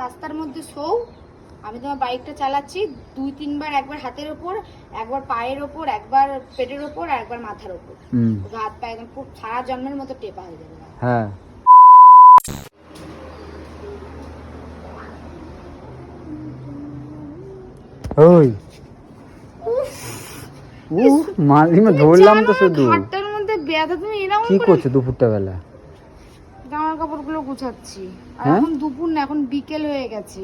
রাস্তার মধ্যে শোও, আমি তোমার বাইকটা চালাচ্ছি, 2-3 বার, একবার হাতের ওপর, একবার পায়ের ওপর, একবার পেটের ওপর, আর একবার মাথার ওপর। হাত পা একদম পুরো সারা জন্মের মতো টেপা হয়ে যাবে। হ্যাঁ ওই মালিমা ধরলাম তো শুধু। হাতটার মধ্যে ব্যথা, তুমি এরকম কি করছো দুপুরটা বেলা? জামা কাপড়গুলো গুছাচ্ছি। আর হ্যাঁ? এখন দুপুর না, এখন বিকেল হয়ে গেছে।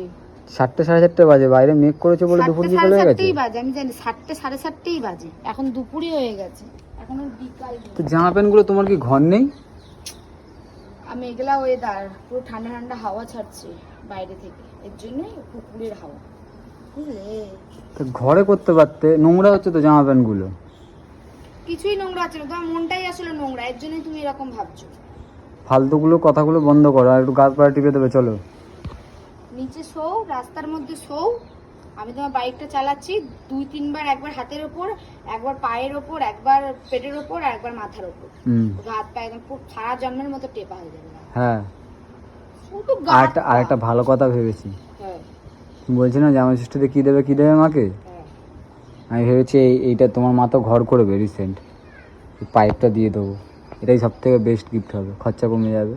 7টা 7:30 বাজে, বাইরে মেঘ করেছে বলে দুপুর বিকেল হয়ে গেছে। 7:30 বাজে, আমি জানি 7:00 7:30 বাজে, এখন দুপুরই হয়ে গেছে, এখন বিকাল। তো জামা প্যান্ট গুলো তোমার কি ঘর নেই? আমি এগুলা ওয়েদার পুরো ঠান্ডা ঠান্ডা হাওয়া ছাড়ছে বাইরে থেকে, এর জন্যই পুকুরের হাওয়া, বুঝলে? তো ঘরে করতে পারতে, নোংরা হচ্ছে তো জামা প্যান্ট গুলো। কিছুই নোংরা আছে না, তোমার মনটাই আসলে নোংরা, এর জন্যই তুমি এরকম ভাবছো। ফালতুগুলো কথাগুলো বন্ধ করো, আর একটু গাছ পাড়া টিপে দেবে। চলো নিচে শোও, রাস্তার মধ্যে শোও, আমি তোমার বাইকটা চালাচ্ছি, 2-3 বার, একবার হাতের ওপর, একবার পায়ের ওপর, একবার পেটের ওপর, আর একবার মাথার ওপর। হাত পা একদম পুরো সারা জন্মের মতো টেপা হয়ে যাবে। হ্যাঁ, শুধু আর একটা ভালো কথা ভেবেছি। হ্যাঁ বলছি না জামাই ষষ্ঠীতে কি দেবে মাকে? হ্যাঁ। আমি ভেবেছি এইটা তোমার মা তো ঘর করবে রিসেন্ট, পাইপটা দিয়ে দেবো। এটাই সব থেকে বেস্ট গিফট হবে, খরচা কমে যাবে।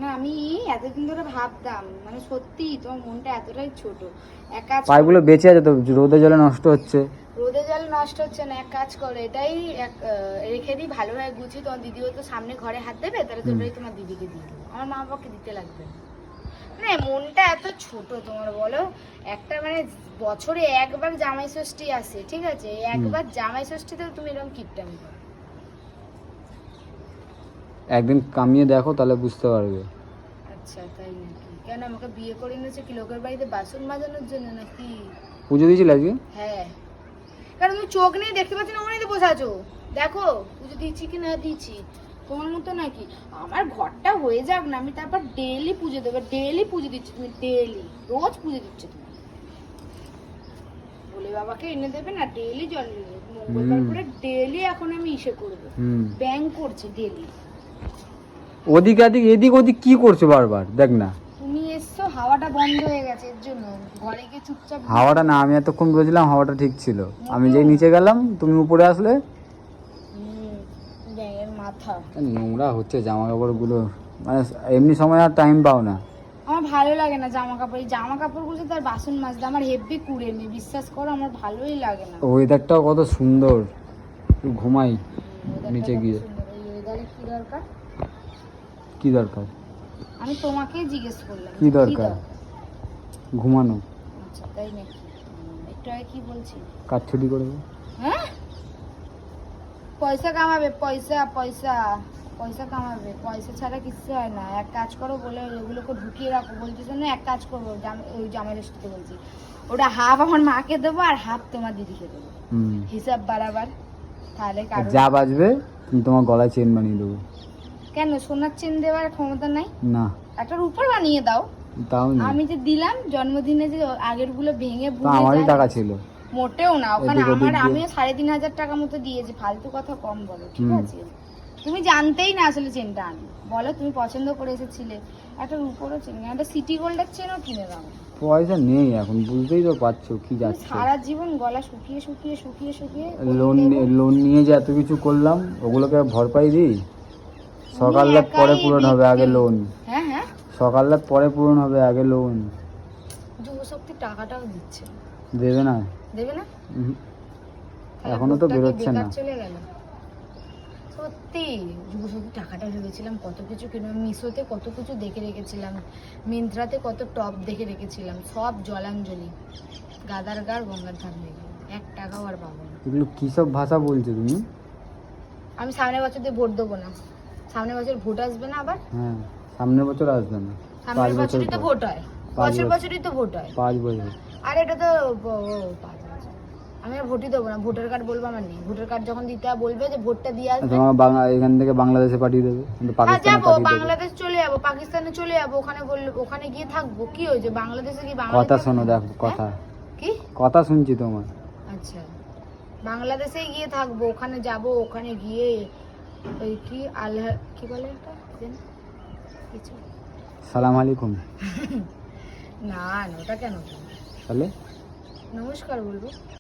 না, আমি এতদিন ধরে ভাবতাম, মানে সত্যি তোমার মনটা এতটাই ছোট। এক কাজ পাইপগুলো বেঁচে আছে তো, রোদে জলে নষ্ট হচ্ছে। রোদে জল নষ্ট হচ্ছে না, এক কাজ করে এটাই রেখে দিই ভালোভাবে গুছিয়ে, তোমার দিদিও তো সামনে ঘরে হাত দেবে, তাহলে তোটাই তোমার দিদিকে দিয়ে দেবো, আমার মা বাবাকে দিতে লাগবে না। মানে মনটা এত ছোট তোমার, বলো? একটা মানে বছরে একবার জামাই ষষ্ঠী আসে, ঠিক আছে, একবার জামাই ষষ্ঠীতে তুমি এরকম কিপটামি করো। একদিন কামিয়ে দেখো, তাহলে বুঝতে পারবে। আচ্ছা তাই নাকি? কেন আমাকে বিয়ে করে এনেছে কি লোকের বাড়িতে বাসন মাজানোর জন্য নাকি? পুজো দিয়েছিল আজকে? হ্যাঁ, কারণ তুমি চোখ নেই, দেখতে পাচ্ছি না, ওখানেই তো বসে আছো, দেখো পুজো দিচ্ছি কি না দিচ্ছি। তোমার মতো নাকি? আমার ঘরটা হয়ে যাক না, আমি তারপর ডেইলি পুজো দেবো। ডেইলি পুজো দিচ্ছ তুমি, ডেইলি রোজ পুজো দিচ্ছ তুমি। বলে বাবাকে এনে দেবে না, ডেইলি জল নিয়ে মঙ্গলবার করে ডেইলি এখন আমি ইসে করবো, ব্যাং করছি ডেইলি। ওদিক এদিক ওদিক কি করছো বারবার? দেখ না, তুমি এসছো, হাওয়াটা বন্ধ হয়ে গেছে, এর জন্য ঘরে গিয়ে চুপচাপ। হাওয়াটা না, আমি এতক্ষণ বুঝলাম হাওয়াটা ঠিক ছিল। আমি যেই নিচে গেলাম তুমি উপরে আসলে। ব্যাঙের মাথা নোংরা হচ্ছে জামা কাপড় গুলো, মানে এমনি সময় আর টাইম পাও না। আমার ভালো লাগে না জামা কাপড়, এই জামা কাপড়গুলো তার বাসন মাজতে আমার হেভি কুড়ে নি, বিশ্বাস করো আমার ভালোই লাগে না। ওয়েদারটাও কত সুন্দর, একটু ঘুমাই নিচে গিয়ে। এই ওয়েদারে কি দরকার? কি দরকার? আমি তোমাকেই জিজ্ঞেস করলাম কি দরকার? ঘুমানো। আচ্ছা তাই নাকি? একটু আগে কি বলছি? কাজ ছুটি করবে। হ্যাঁ, পয়সা কামাবে, পয়সা পয়সা পয়সা কামাবে, পয়সা ছাড়া কিচ্ছু হয় না। এক কাজ করো, বলে ওগুলোকে ঢুকিয়ে রাখো, বলতেছো না এক কাজ করবো, ওই জামাই ষষ্ঠীতে বলছি, ওটা হাফ আমার মাকে দেবো আর হাফ তোমার দিদিকে দেবো, হিসাব বাড়াবার। তাহলে যা বাজবে তুমি তোমার গলায় চেন বানিয়ে দেবো। কেন সোনার চেন দেওয়ার ক্ষমতা নাই? না, একটা রূপার বানিয়ে দাও। তাও না, আমি যে দিলাম জন্মদিনে, যে আগের গুলো ভেঙে আমারই টাকা ছিল। মোটেও না, ওখানে আমার আমিও 3,500 টাকা মতো দিয়েছি, ফালতু কথা কম বলো, ঠিক আছে? তুমি জানতেই না আসলে চেনটা আমি, বলো তুমি পছন্দ করে এসেছিলে, একটা রূপোরও চেন, একটা সিটি গোল্ডের চেনও কিনে দাও। পয়সা নেই এখন, বুঝতেই তো পারছো কি যাচ্ছে। সারা জীবন গলা শুকিয়ে শুকিয়ে শুকিয়ে শুকিয়ে লোন নিয়ে যে এত কিছু করলাম, ওগুলোকে ভরপাই দিই? সকাল রাত পরে পূরণ হবে, আগে লোন। হ্যাঁ হ্যাঁ, সকাল রাত পরে পূরণ হবে, আগে লোন। যুবশক্তি টাকাটাও দিচ্ছে, দেবে না? দেবে না? এখনো তো বেরোচ্ছে না। চলে গেল সত্যি। যুবশক্তি টাকাটা ভেবেছিলাম কত কিছু কিনে, মিশোতে কত কিছু দেখে রেখেছিলাম, মিন্ত্রাতে কত টপ দেখে রেখেছিলাম, সব জলাঞ্জলি, গাদার গার গঙ্গার ধার হয়ে গেল, 1 টাকাও আর পাবো না। এগুলো কি সব ভাষা বলছো তুমি? আমি সামনের বছর দিয়ে ভোট দেবো না, সামনের বছর ভোট আসবে না আবার। হ্যাঁ, সামনের বছর আসবে না, সামনের বছরই তো ভোট হয়, বছরই তো ভোট হয়। 5 বছর। আর এটা তো 5 বছর। আমি আর ভোটই দেবো না, ভোটার কার্ড বলবো আমার নেই, ভোটার কার্ড যখন দিতে বলবে যে ভোটটা দিয়ে আসবে, তোমার এখান থেকে বাংলাদেশে পাঠিয়ে দেবে, কিন্তু পাকিস্তানে যাবো, পাঠিয়ে দেবে। বাংলাদেশ চলে যাবো, পাকিস্তানে চলে যাবো, ওখানে বললে ওখানে গিয়ে থাকবো, কি হয়েছে? বাংলাদেশে কি কথা শোনো, দেখো কথা, কি কথা শুনছি তোমার। আচ্ছা, বাংলাদেশে গিয়ে থাকবো, ওখানে যাব, ওখানে গিয়ে ওই কি আল্লাহ কি বলে এটা কিছু সালাম আলাইকুম। না না ওটা কেন? তাহলে নমস্কার বলবো।